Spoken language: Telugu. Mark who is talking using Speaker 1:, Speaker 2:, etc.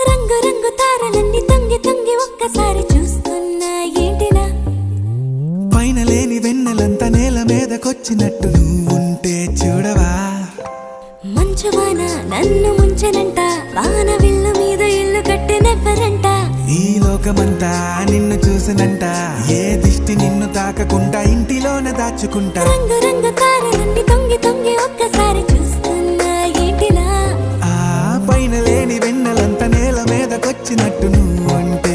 Speaker 1: రంగు రంగు తారలన్నీ తొంగి తొంగి ఒక్కసారి చూస్తున్నా ఏంటినా,
Speaker 2: పైన లేని వెన్నెలంతా నేల మీదకొచ్చినట్టు నువ్వుంటే చూడవా.
Speaker 1: మంచువాన నన్ను ముంచనంట, వాన విల్లు మీద ఇల్లు కట్టినెవ్వరంట.
Speaker 2: ఈ లోకమంతా నిన్ను చూసినంట, ఏ దిష్టి నిన్ను తాకకుండా ఇంటిలోనే దాచుకుంటా.
Speaker 1: రంగు రంగు తారలన్నీ తొంగి తొంగి ఒక్కసారి చూస్తున్నా ఏంటినా,
Speaker 2: ఆ పైన లేని వెన్నెలంతా నేల మీదకొచ్చినట్టు నువ్వుంటే